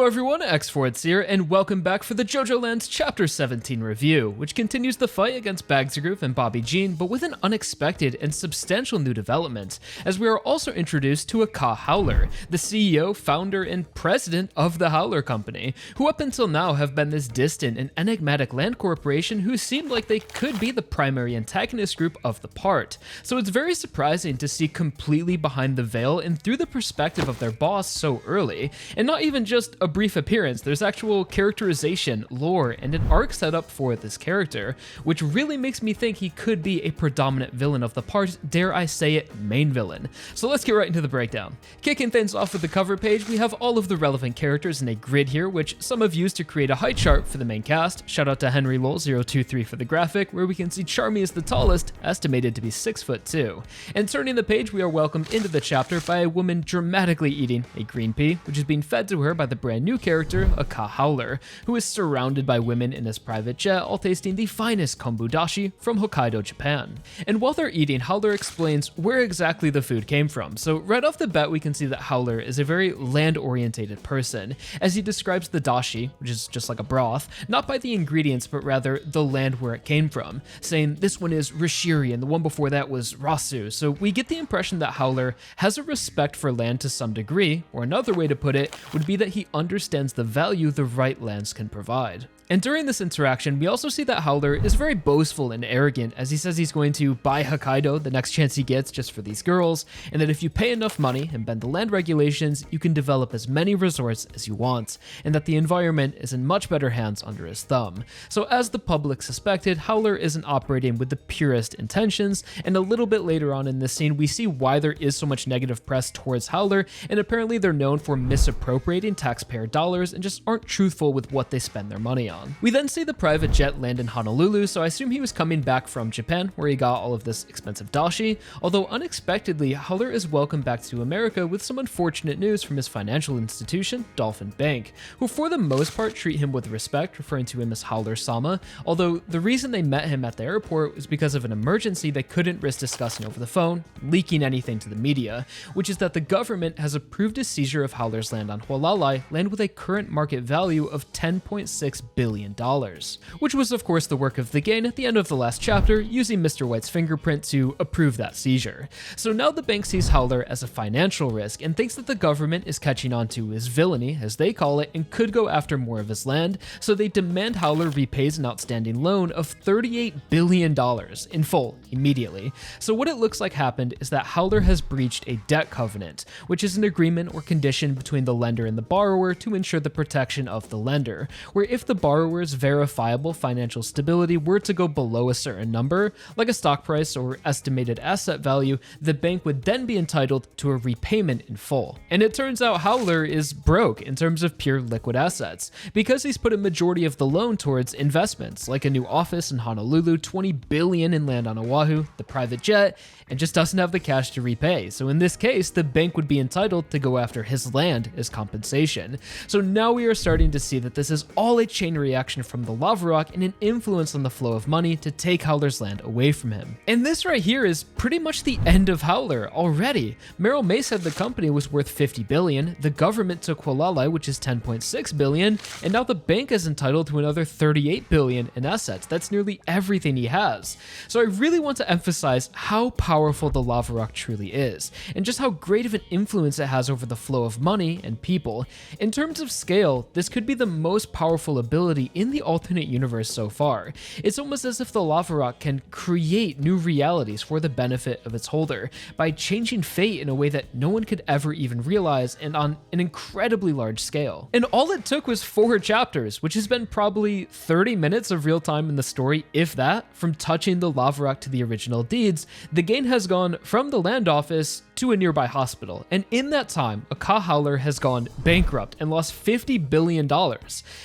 Hello everyone, X4 here, and welcome back for the JOJOLands Chapter 17 review, which continues the fight against Bagzagroove and Bobby Jean, but with an unexpected and substantial new development, as we are also introduced to Acca Howler, the CEO, founder, and president of the Howler Company, who up until now have been this distant and enigmatic land corporation who seemed like they could be the primary antagonist group of the part. So it's very surprising to see completely behind the veil and through the perspective of their boss so early, and not even just a brief appearance. There's actual characterization, lore, and an arc set up for this character, which really makes me think he could be a predominant villain of the part, dare I say it, main villain. So let's get right into the breakdown. Kicking things off with the cover page, we have all of the relevant characters in a grid here, which some have used to create a height chart for the main cast. Shout out to HenryLol023 for the graphic, where we can see Charmy is the tallest, estimated to be 6'2". And turning the page, we are welcomed into the chapter by a woman dramatically eating a green pea, which is being fed to her by the brand new character, Acca Howler, who is surrounded by women in his private jet, all tasting the finest kombu dashi from Hokkaido, Japan. And while they're eating, Howler explains where exactly the food came from. So right off the bat, we can see that Howler is a very land-orientated person, as he describes the dashi, which is just like a broth, not by the ingredients, but rather the land where it came from, saying this one is Rishiri and the one before that was Rasu. So we get the impression that Howler has a respect for land to some degree, or another way to put it would be that he understands the value the right lands can provide. And during this interaction, we also see that Howler is very boastful and arrogant, as he says he's going to buy Hokkaido the next chance he gets just for these girls, and that if you pay enough money and bend the land regulations, you can develop as many resorts as you want, and that the environment is in much better hands under his thumb. So as the public suspected, Howler isn't operating with the purest intentions, and a little bit later on in this scene, we see why there is so much negative press towards Howler, and apparently they're known for misappropriating taxpayer dollars and just aren't truthful with what they spend their money on. We then see the private jet land in Honolulu, so I assume he was coming back from Japan, where he got all of this expensive dashi, although unexpectedly, Howler is welcomed back to America with some unfortunate news from his financial institution, Dolphin Bank, who for the most part treat him with respect, referring to him as Howler-sama, although the reason they met him at the airport was because of an emergency they couldn't risk discussing over the phone, leaking anything to the media, which is that the government has approved a seizure of Howler's land on Hualalai, land with a current market value of $10.6 billion, which was of course the work of the gang at the end of the last chapter, using Mr. White's fingerprint to approve that seizure. So now the bank sees Howler as a financial risk and thinks that the government is catching on to his villainy, as they call it, and could go after more of his land, so they demand Howler repays an outstanding loan of $38 billion in full immediately. So what it looks like happened is that Howler has breached a debt covenant, which is an agreement or condition between the lender and the borrower to ensure the protection of the lender, where if the borrower's verifiable financial stability were to go below a certain number, like a stock price or estimated asset value, the bank would then be entitled to a repayment in full. And it turns out Howler is broke in terms of pure liquid assets, because he's put a majority of the loan towards investments, like a new office in Honolulu, $20 billion in land on Oahu, the private jet, and just doesn't have the cash to repay. So in this case, the bank would be entitled to go after his land as compensation. So now we are starting to see that this is all a chain reaction from the lava rock and an influence on the flow of money to take Howler's land away from him. And this right here is pretty much the end of Howler already. Merrill May said the company was worth $50 billion, the government took Hualalai, which is $10.6 billion, and now the bank is entitled to another $38 billion in assets. That's nearly everything he has. So I really want to emphasize how powerful the lava rock truly is, and just how great of an influence it has over the flow of money and people. In terms of scale, this could be the most powerful ability in the alternate universe so far. It's almost as if the lava rock can create new realities for the benefit of its holder by changing fate in a way that no one could ever even realize, and on an incredibly large scale. And all it took was 4 chapters, which has been probably 30 minutes of real time in the story, if that, from touching the lava rock to the original deeds. The game has gone from the land office to a nearby hospital, and in that time, Acca Howler has gone bankrupt and lost $50 billion,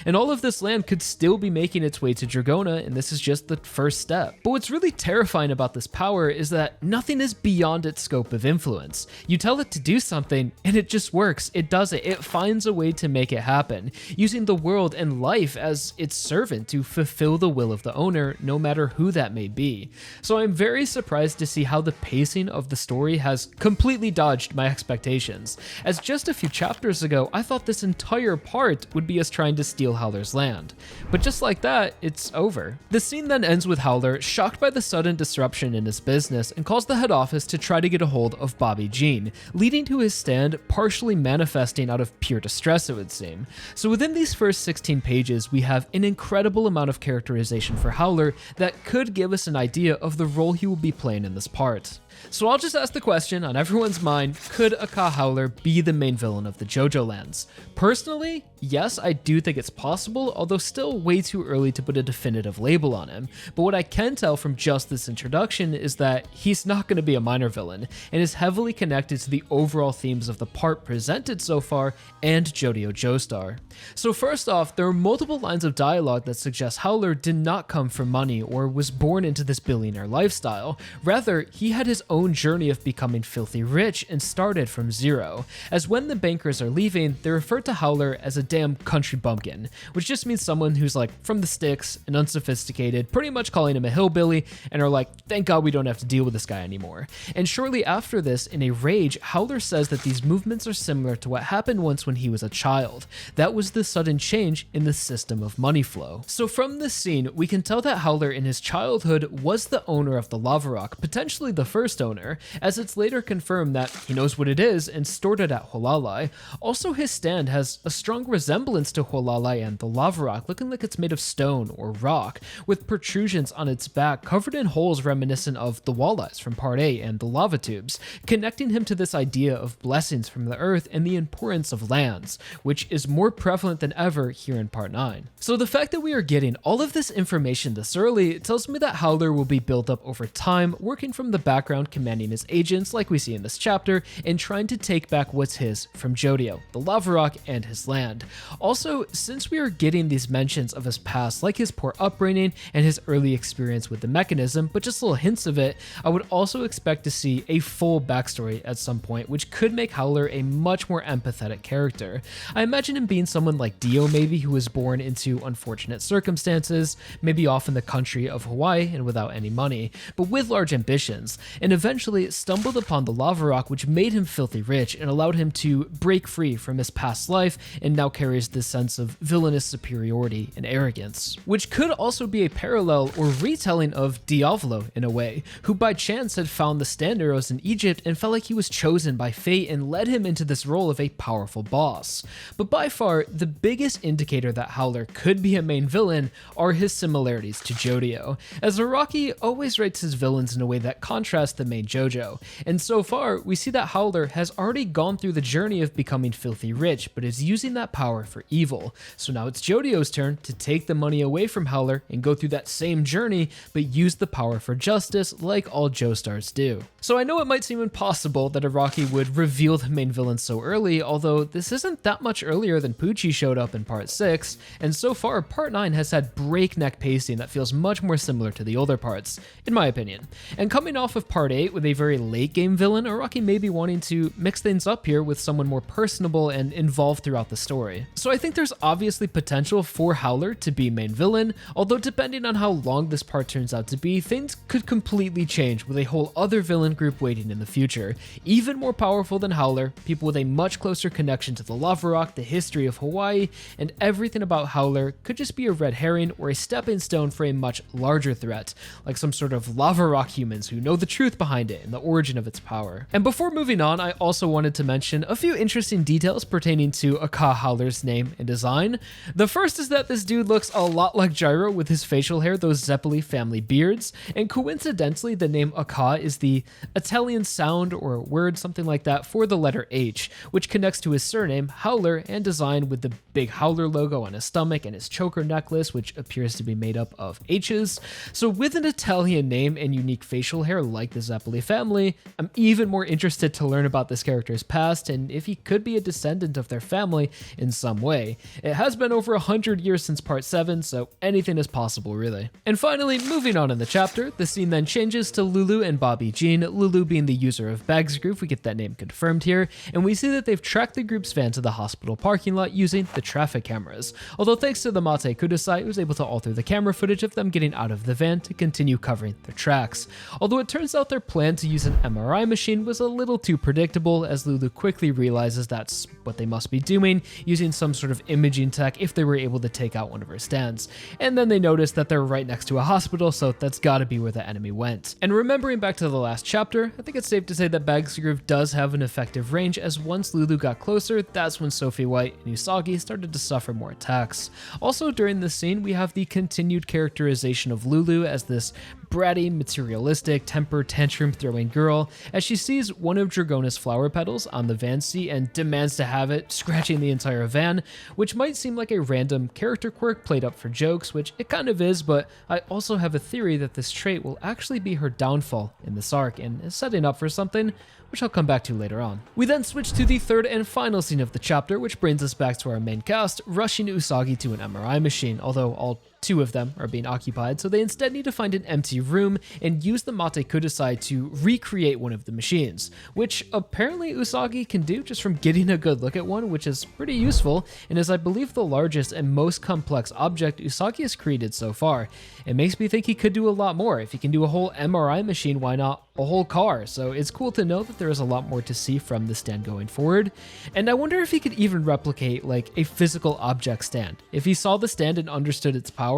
and all of this land land could still be making its way to Dragona, and this is just the first step. But what's really terrifying about this power is that nothing is beyond its scope of influence. You tell it to do something, and it just works. It does it. It finds a way to make it happen, using the world and life as its servant to fulfill the will of the owner, no matter who that may be. So I'm very surprised to see how the pacing of the story has completely dodged my expectations, as just a few chapters ago, I thought this entire part would be us trying to steal Howler's land. But just like that, it's over. The scene then ends with Howler shocked by the sudden disruption in his business and calls the head office to try to get a hold of Bobby Jean, leading to his stand partially manifesting out of pure distress, it would seem. So within these first 16 pages, we have an incredible amount of characterization for Howler that could give us an idea of the role he will be playing in this part. So I'll just ask the question on everyone's mind, could Acca Howler be the main villain of the JoJoLands? Personally, yes, I do think it's possible, although still way too early to put a definitive label on him. But what I can tell from just this introduction is that he's not going to be a minor villain, and is heavily connected to the overall themes of the part presented so far and Jodio Joestar. So first off, there are multiple lines of dialogue that suggest Howler did not come from money or was born into this billionaire lifestyle. Rather, he had his own journey of becoming filthy rich and started from zero, as when the bankers are leaving, they refer to Howler as a damn country bumpkin, which just means someone who's like from the sticks and unsophisticated, pretty much calling him a hillbilly, and are like, thank God we don't have to deal with this guy anymore. And shortly after this, in a rage, Howler says that these movements are similar to what happened once when he was a child. That was the sudden change in the system of money flow. So from this scene, we can tell that Howler in his childhood was the owner of the lava rock, potentially the first owner, as it's later confirmed that he knows what it is and stored it at Hualalai. Also, his stand has a strong resemblance to Hualalai and the lava rock, looking like it's made of stone or rock, with protrusions on its back covered in holes reminiscent of the walleyes from Part 8 and the lava tubes, connecting him to this idea of blessings from the earth and the importance of lands, which is more prevalent than ever here in Part 9. So the fact that we are getting all of this information this early tells me that Howler will be built up over time, working from the background, commanding his agents like we see in this chapter, and trying to take back what's his from Jodio, the lava rock, and his land. Also, since we are getting these mentions of his past, like his poor upbringing and his early experience with the mechanism, but just little hints of it, I would also expect to see a full backstory at some point, which could make Howler a much more empathetic character. I imagine him being someone like Dio maybe, who was born into unfortunate circumstances, maybe off in the country of Hawaii and without any money, but with large ambitions, and eventually stumbled upon the lava rock, which made him filthy rich and allowed him to break free from his past life, and now carries this sense of villainous superiority and arrogance, which could also be a parallel or retelling of Diavolo in a way, who by chance had found the stand arrows in Egypt and felt like he was chosen by fate and led him into this role of a powerful boss. But by far, the biggest indicator that Howler could be a main villain are his similarities to Jodio, as Araki always writes his villains in a way that contrasts the main JoJo, and so far we see that Howler has already gone through the journey of becoming filthy rich, but is using that power for evil. So now it's Jodio's turn to take the money away from Howler and go through that same journey, but use the power for justice like all Joestars do. So I know it might seem impossible that Araki would reveal the main villain so early, although this isn't that much earlier than Pucci showed up in Part 6, and so far Part 9 has had breakneck pacing that feels much more similar to the older parts, in my opinion. And coming off of Part 8 with a very late game villain, Araki may be wanting to mix things up here with someone more personable and involved throughout the story. So I think there's obviously potential for Howler to be main villain, although depending on how long this part turns out to be, things could completely change with a whole other villain group waiting in the future, even more powerful than Howler, people with a much closer connection to the lava rock, the history of Hawaii, and everything about Howler could just be a red herring or a stepping stone for a much larger threat, like some sort of lava rock humans who know the truth behind it and the origin of its power. And before moving on, I also wanted to mention a few interesting details pertaining to Acca Howler's name and design. The first is that this dude looks a lot like Gyro with his facial hair, those Zeppeli family beards, and coincidentally the name Acca is the Italian sound or word, something like that, for the letter H, which connects to his surname, Howler, and designed with the big Howler logo on his stomach and his choker necklace, which appears to be made up of H's. So with an Italian name and unique facial hair like the Zeppeli family, I'm even more interested to learn about this character's past and if he could be a descendant of their family in some way. It has been over 100 100 years since part 7, so anything is possible really. And finally, moving on in the chapter, the scene then changes to Lulu and Bobby Jean, Lulu being the user of Bag's group, we get that name confirmed here, and we see that they've tracked the group's van to the hospital parking lot using the traffic cameras. Although thanks to the Mate Kudasai, it was able to alter the camera footage of them getting out of the van to continue covering their tracks. Although it turns out their plan to use an MRI machine was a little too predictable, as Lulu quickly realizes that's what they must be doing, using some sort of imaging tech if they were able to take out one of her stands. And then they notice that they're right next to a hospital, so that's gotta be where the enemy went. And remembering back to the last chapter, I think it's safe to say that Bag's group does have an effective range, as once Lulu got closer, that's when Sophie White and Usagi started to suffer more attacks. Also during this scene, we have the continued characterization of Lulu as this bratty, materialistic, temper tantrum throwing girl, as she sees one of Dragona's flower petals on the van seat and demands to have it, scratching the entire van, which might seem like a random character quirk played up for jokes, which it kind of is, but I also have a theory that this trait will actually be her downfall in this arc and is setting up for something which I'll come back to later on. We then switch to the third and final scene of the chapter, which brings us back to our main cast, rushing Usagi to an MRI machine, although all two of them are being occupied, so they instead need to find an empty room and use the Mate Kudasai to recreate one of the machines, which apparently Usagi can do just from getting a good look at one, which is pretty useful, and is I believe the largest and most complex object Usagi has created so far. It makes me think he could do a lot more. If he can do a whole MRI machine, why not a whole car? So it's cool to know that there is a lot more to see from the stand going forward, and I wonder if he could even replicate like a physical object stand. If he saw the stand and understood its power,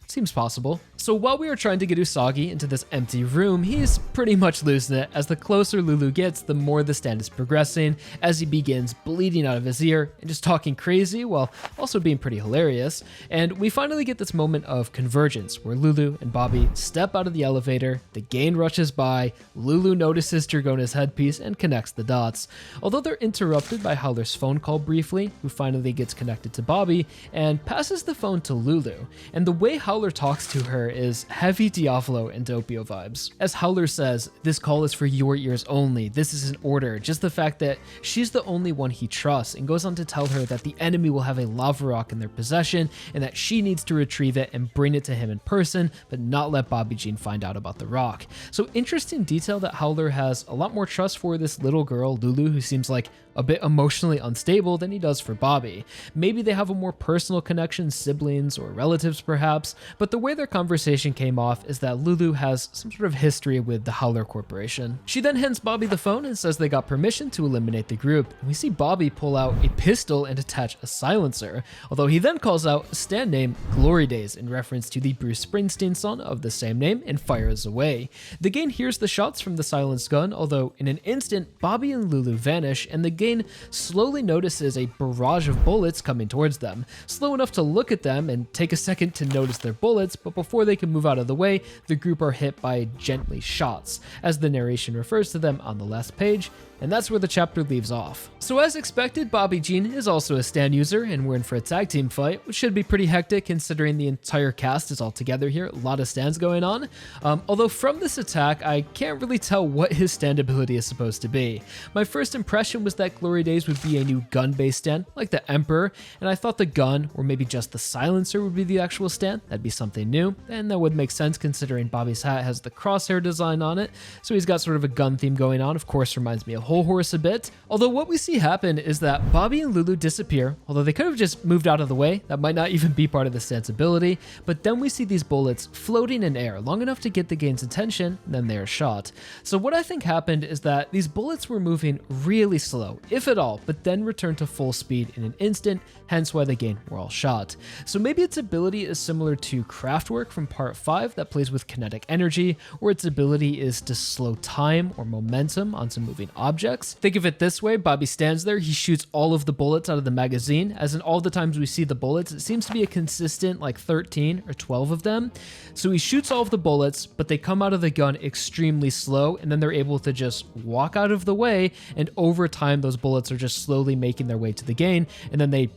seems possible. So while we are trying to get Usagi into this empty room, he's pretty much losing it. As the closer Lulu gets, the more the stand is progressing, as he begins bleeding out of his ear and just talking crazy while also being pretty hilarious. And we finally get this moment of convergence where Lulu and Bobby step out of the elevator, the gang rushes by, Lulu notices Dragona's headpiece and connects the dots. Although they're interrupted by Howler's phone call briefly, who finally gets connected to Bobby and passes the phone to Lulu. And the way Howler talks to her is heavy Diavolo and Doppio vibes. As Howler says, "This call is for your ears only. This is an order." Just the fact that she's the only one he trusts, and goes on to tell her that the enemy will have a lava rock in their possession and that she needs to retrieve it and bring it to him in person, but not let Bobby Jean find out about the rock. So interesting detail that Howler has a lot more trust for this little girl, Lulu, who seems like a bit emotionally unstable than he does for Bobby. Maybe they have a more personal connection, siblings or relatives perhaps, but the way their conversation came off is that Lulu has some sort of history with the Howler Corporation. She then hands Bobby the phone and says they got permission to eliminate the group, and we see Bobby pull out a pistol and attach a silencer, although he then calls out a stand name Glory Days in reference to the Bruce Springsteen song of the same name and fires away. The gang hears the shots from the silenced gun, although in an instant Bobby and Lulu vanish and the gang slowly notices a barrage of bullets coming towards them, slow enough to look at them and take a second to notice their bullets, but before they can move out of the way, the group are hit by gently shots, as the narration refers to them on the last page, and that's where the chapter leaves off. So as expected, Bobby Jean is also a stand user, and we're in for a tag team fight, which should be pretty hectic considering the entire cast is all together here, a lot of stands going on. Although from this attack, I can't really tell what his stand ability is supposed to be. My first impression was that Glory Days would be a new gun-based stand, like the Emperor, and I thought the gun, or maybe just the silencer, would be the actual stand. That'd be something new, and that would make sense considering Bobby's hat has the crosshair design on it, so he's got sort of a gun theme going on. Of course, reminds me of Whole Horse a bit. Although what we see happen is that Bobby and Lulu disappear, although they could have just moved out of the way. That might not even be part of the stand's ability, but then we see these bullets floating in air long enough to get the gang's attention, and then they are shot. So what I think happened is that these bullets were moving really slow, if at all, but then returned to full speed in an instant, hence why the gang were all shot. So maybe its ability is similar to Kraftwerk from part 5 that plays with kinetic energy, or its ability is to slow time or momentum onto moving objects. Think of it this way, Bobby stands there, he shoots all of the bullets out of the magazine, as in all the times we see the bullets, it seems to be a consistent like 13 or 12 of them. So he shoots all of the bullets, but they come out of the gun extremely slow, and then they're able to just walk out of the way, and over time those bullets are just slowly making their way to the gang, and then they,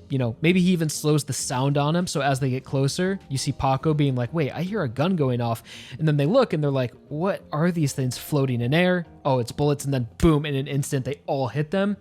maybe he even slows the sound on him, so as they get closer, you see Paco being like, wait, I hear a gun going off, and then they look and they're like, what are these things floating in air? Oh, it's bullets, and then boom, in an instant they all hit them.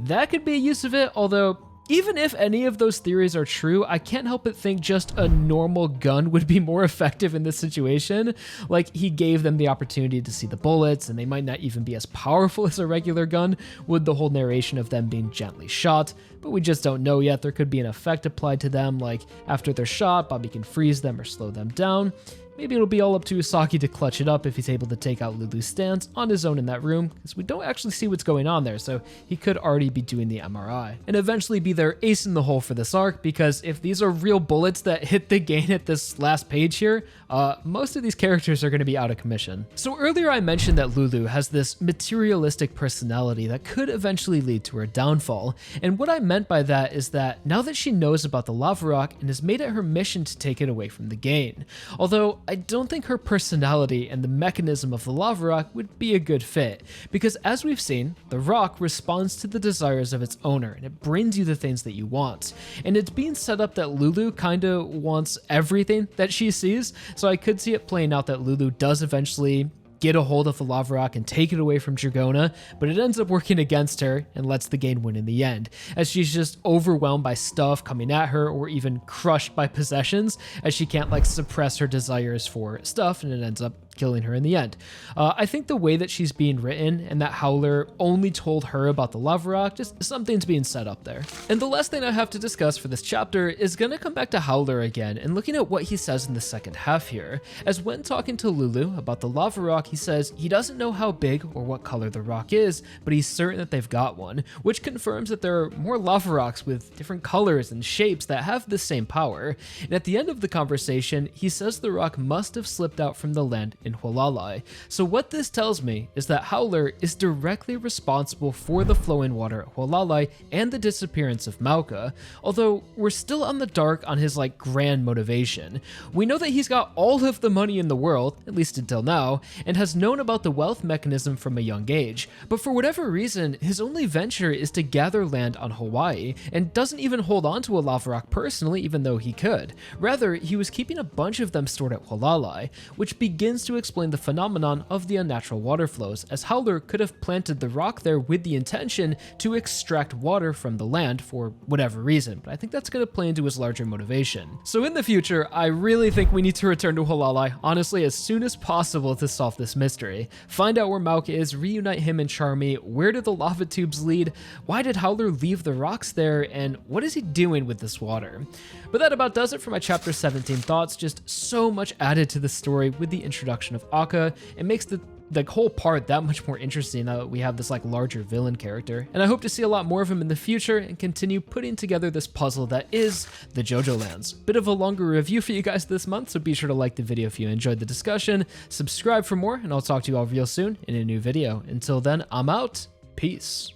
That could be a use of it, although even if any of those theories are true, I can't help but think just a normal gun would be more effective in this situation. Like, he gave them the opportunity to see the bullets, and they might not even be as powerful as a regular gun, with the whole narration of them being gently shot, but we just don't know yet. There could be an effect applied to them, like after they're shot, Bobby can freeze them or slow them down. Maybe it'll be all up to Usagi to clutch it up if he's able to take out Lulu's stance on his own in that room, because we don't actually see what's going on there, so he could already be doing the MRI. And eventually be their ace in the hole for this arc, because if these are real bullets that hit the gain at this last page here, most of these characters are going to be out of commission. So earlier I mentioned that Lulu has this materialistic personality that could eventually lead to her downfall, and what I meant by that is that now that she knows about the lava rock and has made it her mission to take it away from the gain, although I don't think her personality and the mechanism of the lava rock would be a good fit, because as we've seen, the rock responds to the desires of its owner and it brings you the things that you want. And it's being set up that Lulu kinda wants everything that she sees, so I could see it playing out that Lulu does eventually get a hold of the lava rock and take it away from Dragona, but it ends up working against her and lets the gain win in the end, as she's just overwhelmed by stuff coming at her or even crushed by possessions, as she can't like suppress her desires for stuff, and it ends up killing her in the end. I think the way that she's being written and that Howler only told her about the lava rock, just something's being set up there. And the last thing I have to discuss for this chapter is gonna come back to Howler again and looking at what he says in the second half here, as when talking to Lulu about the lava rock, he says he doesn't know how big or what color the rock is, but he's certain that they've got one, which confirms that there are more lava rocks with different colors and shapes that have the same power. And at the end of the conversation, he says the rock must have slipped out from the land in Hualalai. So what this tells me is that Howler is directly responsible for the flowing water at Hualalai and the disappearance of Mauka, although we're still on the dark on his like grand motivation. We know that he's got all of the money in the world, at least until now, and has known about the wealth mechanism from a young age, but for whatever reason, his only venture is to gather land on Hawaii, and doesn't even hold on to a lava rock personally, even though he could. Rather, he was keeping a bunch of them stored at Hualalai, which begins to explain the phenomenon of the unnatural water flows, as Howler could have planted the rock there with the intention to extract water from the land for whatever reason, but I think that's going to play into his larger motivation. So in the future, I really think we need to return to Hualalai, honestly, as soon as possible to solve this mystery. Find out where Mauka is, reunite him and Charmy, where do the lava tubes lead, why did Howler leave the rocks there, and what is he doing with this water? But that about does it for my chapter 17 thoughts. Just so much added to the story with the introduction of Acca. It makes the whole part that much more interesting now that we have this like larger villain character, and I hope to see a lot more of him in the future and continue putting together this puzzle that is the JOJOLands. Bit of a longer review for you guys this month, so be sure to like the video if you enjoyed the discussion, subscribe for more, and I'll talk to you all real soon in a new video. Until then, I'm out. Peace.